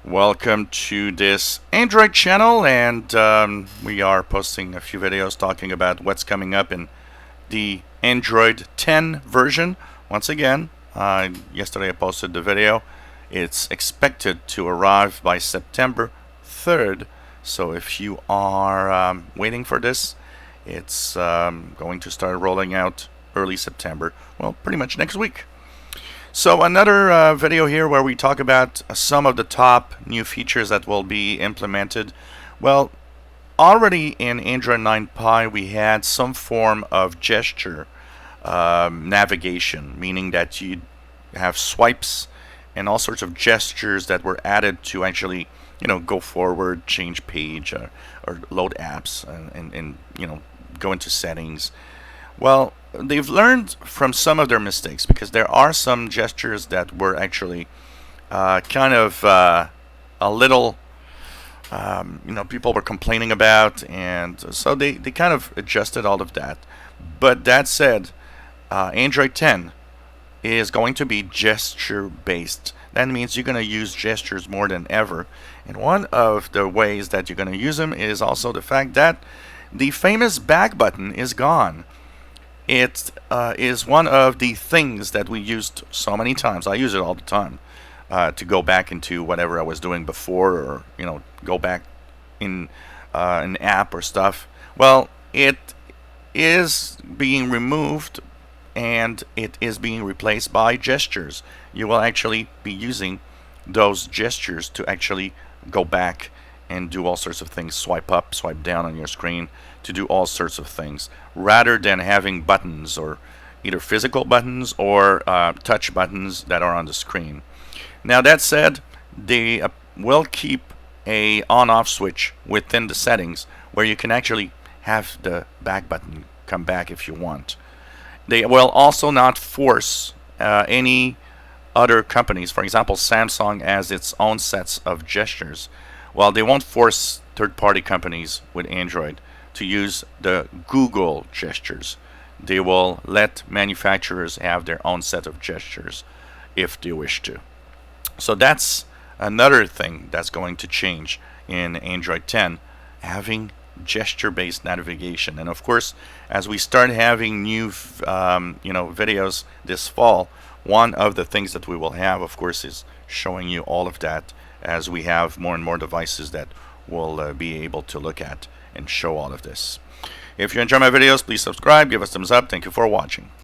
Welcome to this Android channel, and we are posting a few videos talking about what's coming up in the Android 10 version. Once again, yesterday I posted the video. It's expected to arrive by September 3rd, so if you are waiting for this, it's going to start rolling out early September, well, pretty much next week. So another video here where we talk about some of the top new features that will be implemented. Well, already in Android 9 Pie we had some form of gesture navigation, meaning that you have swipes and all sorts of gestures that were added to actually, go forward, change page, or load apps, and go into settings. Well, they've learned from some of their mistakes, because there are some gestures that were actually kind of a little, people were complaining about, and so they kind of adjusted all of that. But that said, Android 10 is going to be gesture based. That means you're going to use gestures more than ever. And one of the ways that you're going to use them is also the fact that the famous back button is gone. It is one of the things that we used so many times. I use it all the time to go back into whatever I was doing before, or go back in an app or stuff. Well, it is being removed, and it is being replaced by gestures. You will actually be using those gestures to actually go back and do all sorts of things, swipe up, swipe down on your screen, to do all sorts of things, rather than having buttons, or either physical buttons or touch buttons that are on the screen. Now that said, they will keep a on-off switch within the settings where you can actually have the back button come back if you want. They will also not force any other companies. For example, Samsung has its own sets of gestures. Well, they won't force third-party companies with Android to use the Google gestures. They will let manufacturers have their own set of gestures if they wish to. So that's another thing that's going to change in Android 10, having gesture-based navigation. And of course, as we start having new videos this fall, one of the things that we will have, of course, is showing you all of that, as we have more and more devices that will be able to look at and show all of this. If you enjoy my videos, please subscribe, give us a thumbs up. Thank you for watching.